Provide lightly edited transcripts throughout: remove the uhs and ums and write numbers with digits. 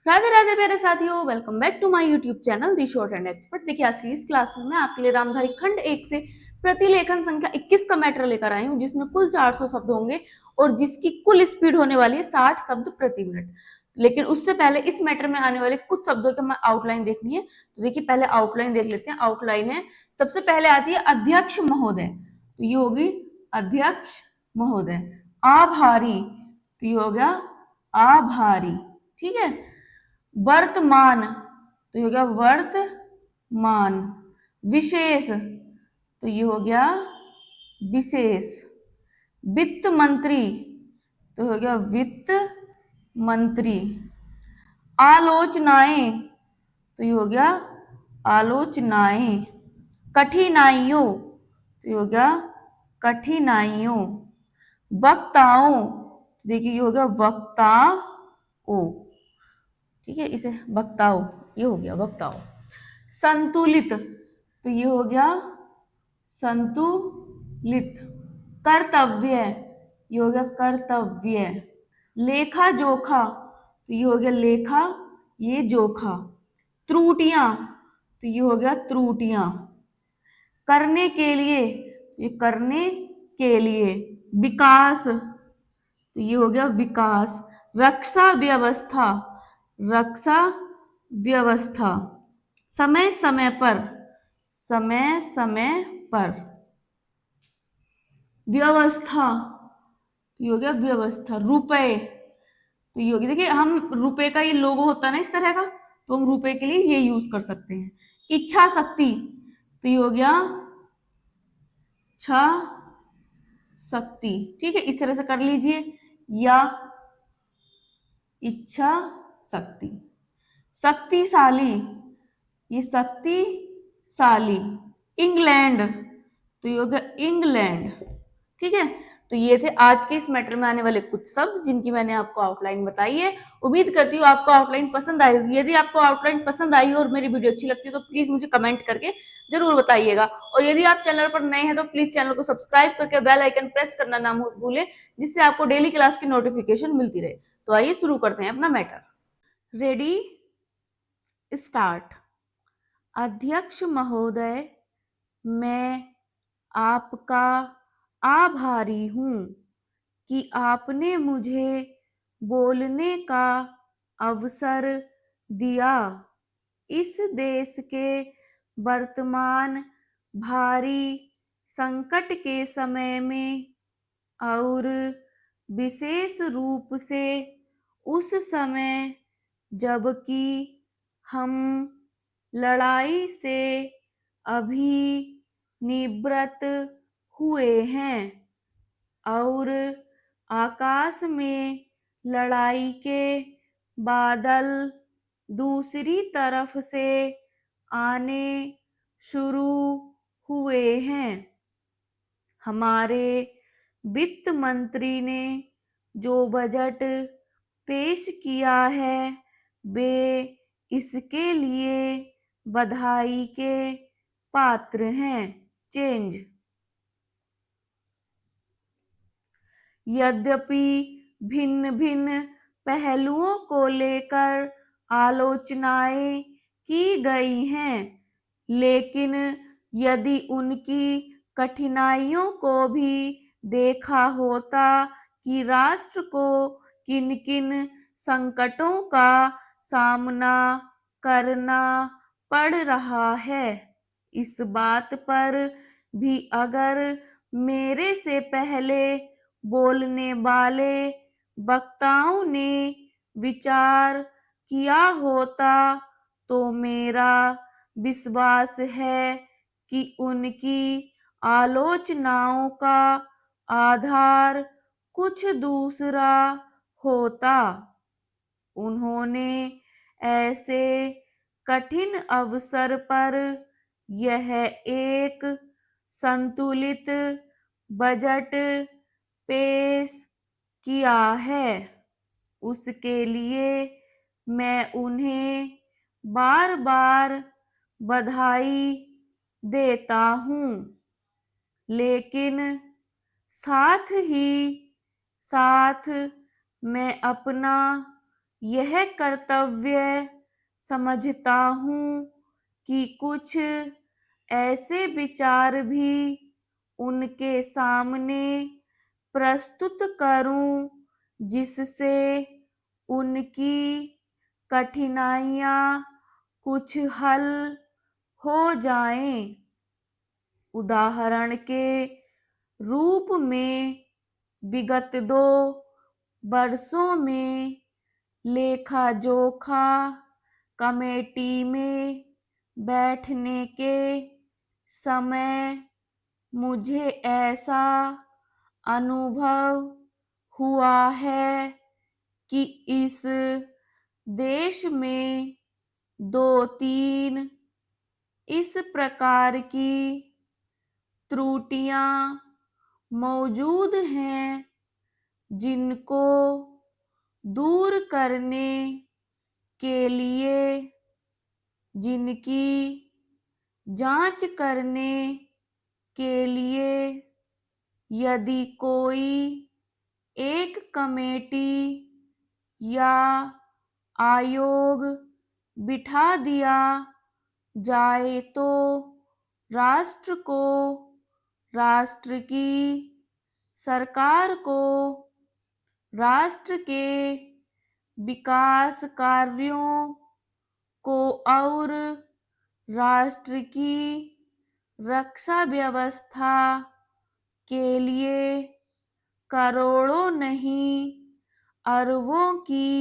राधे राधे प्यारे साथियों, welcome back to my YouTube channel the short and expert. देखिए आज की इस क्लास में मैं आपके लिए रामधारी खंड 1 से प्रतिलेखन संख्या 21 का मैटर लेकर आई हूँ, जिसमें कुल 400 शब्द होंगे और जिसकी कुल स्पीड होने वाली है 60 शब्द प्रति मिनट। लेकिन उससे पहले इस मैटर में आने वाले कुछ शब्दों की हमें आउटलाइन देखनी है। तो देखिए पहले आउटलाइन देख लेते हैं। आउटलाइन है, सबसे पहले आती है अध्यक्ष महोदय, तो ये होगी अध्यक्ष महोदय। आभारी, तो ये हो गया आभारी। ठीक है। वर्तमान, तो ये हो गया वर्तमान। विशेष, तो ये हो गया विशेष। वित्त मंत्री, तो हो गया वित्त मंत्री। आलोचनाएं, तो ये हो गया आलोचनाएं। कठिनाइयों, तो ये हो गया कठिनाइयों। वक्ताओं, देखिए ये हो गया वक्ताओं। ठीक है, इसे वक्ताओं, ये हो गया वक्ताओं। संतुलित, तो ये हो गया संतुलित। कर्तव्य, ये हो गया कर्तव्य। लेखा जोखा, तो ये हो गया लेखा, ये जोखा। त्रुटियां, तो ये हो गया त्रुटियां। करने के लिए, ये करने के लिए। विकास, तो ये हो गया विकास। रक्षा व्यवस्था, रक्षा व्यवस्था। समय समय पर, समय समय पर। व्यवस्था, तो ये हो गया व्यवस्था। रुपए, तो ये होगी, देखिए हम रुपए का ये लोगो होता है ना इस तरह का, तो हम रुपए के लिए ये यूज कर सकते हैं। इच्छा शक्ति, तो ये हो गया इच्छा शक्ति। ठीक है, इस तरह से कर लीजिए। या इच्छा शक्ति। शक्तिशाली, ये शक्तिशाली। इंग्लैंड, तो ये हो गया इंग्लैंड। ठीक है, तो ये थे आज के इस मैटर में आने वाले कुछ शब्द जिनकी मैंने आपको आउटलाइन बताई है। उम्मीद करती हूँ आपको आउटलाइन पसंद आई होगी। यदि आपको आउटलाइन पसंद आई हो और मेरी वीडियो अच्छी लगती है तो प्लीज मुझे कमेंट करके जरूर बताइएगा। और यदि आप चैनल पर नए हैं तो प्लीज चैनल को सब्सक्राइब करके बेल आइकन प्रेस करना ना भूलें, जिससे आपको डेली क्लास की नोटिफिकेशन मिलती रहे। तो आइए शुरू करते हैं अपना मैटर। Ready, start. अध्यक्ष महोदय, मैं आपका आभारी हूँ कि आपने मुझे बोलने का अवसर दिया। इस देश के वर्तमान भारी संकट के समय में और विशेष रूप से उस समय जबकि हम लड़ाई से अभी निवृत्त हुए हैं और आकाश में लड़ाई के बादल दूसरी तरफ से आने शुरू हुए हैं। हमारे वित्त मंत्री ने जो बजट पेश किया है वे इसके लिए बधाई के पात्र हैं। चेंज। यद्यपि भिन्न भिन्न पहलुओं को लेकर आलोचनाएं की गई हैं, लेकिन यदि उनकी कठिनाइयों को भी देखा होता कि राष्ट्र को किन किन संकटों का सामना करना पड़ रहा है, इस बात पर भी अगर मेरे से पहले बोलने वाले वक्ताओं ने विचार किया होता तो मेरा विश्वास है कि उनकी आलोचनाओं का आधार कुछ दूसरा होता। उन्होंने ऐसे कठिन अवसर पर यह एक संतुलित बजट पेश किया है। उसके लिए मैं उन्हें बार बार बधाई देता हूँ, लेकिन साथ ही साथ मैं अपना यह कर्तव्य समझता हूँ कि कुछ ऐसे विचार भी उनके सामने प्रस्तुत करूं जिससे उनकी कठिनाइयां कुछ हल हो जाएं। उदाहरण के रूप में विगत 2 वर्षों में लेखा जोखा कमेटी में बैठने के समय मुझे ऐसा अनुभव हुआ है कि इस देश में 2-3 इस प्रकार की त्रुटियां मौजूद हैं जिनको दूर करने के लिए, जिनकी जांच करने के लिए यदि कोई एक कमेटी या आयोग बिठा दिया जाए तो राष्ट्र को, राष्ट्र की सरकार को, राष्ट्र के विकास कार्यों को और राष्ट्र की रक्षा व्यवस्था के लिए करोड़ों नहीं अरबों की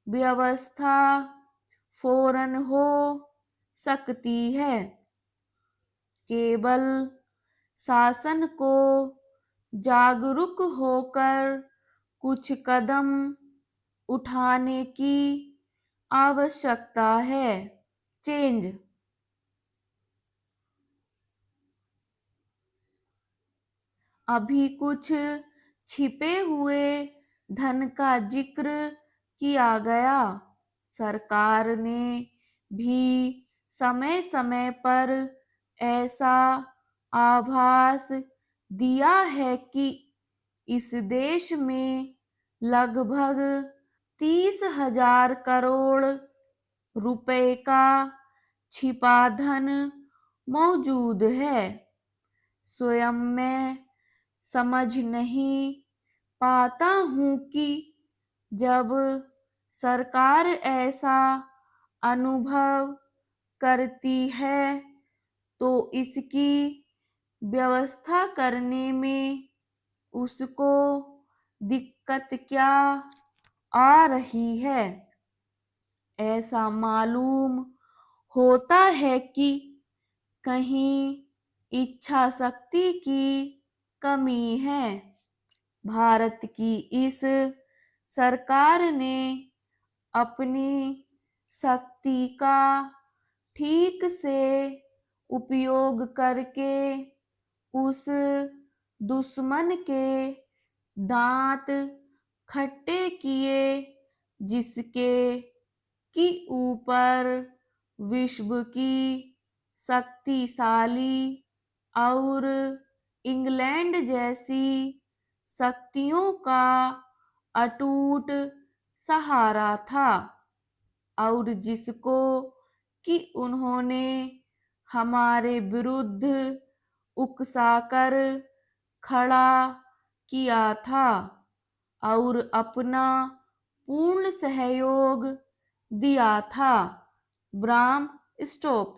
व्यवस्था फौरन हो सकती है। केवल शासन को जागरूक होकर कुछ कदम उठाने की आवश्यकता है। चेंज। अभी कुछ छिपे हुए धन का जिक्र किया गया। सरकार ने भी समय समय पर ऐसा आभास दिया है कि इस देश में लगभग 30,000 करोड़ रुपए का छिपा धन मौजूद है। स्वयं मैं समझ नहीं पाता हूँ कि जब सरकार ऐसा अनुभव करती है तो इसकी व्यवस्था करने में उसको दिक्कत क्या आ रही है। ऐसा मालूम होता है कि कहीं इच्छा शक्ति की कमी है। भारत की इस सरकार ने अपनी शक्ति का ठीक से उपयोग करके उस दुश्मन के दांत खट्टे किए जिसके की ऊपर विश्व की शक्तिशाली और इंग्लैंड जैसी शक्तियों का अटूट सहारा था और जिसको कि उन्होंने हमारे विरुद्ध उकसाकर खड़ा किया था और अपना पूर्ण सहयोग दिया था। Bram stop.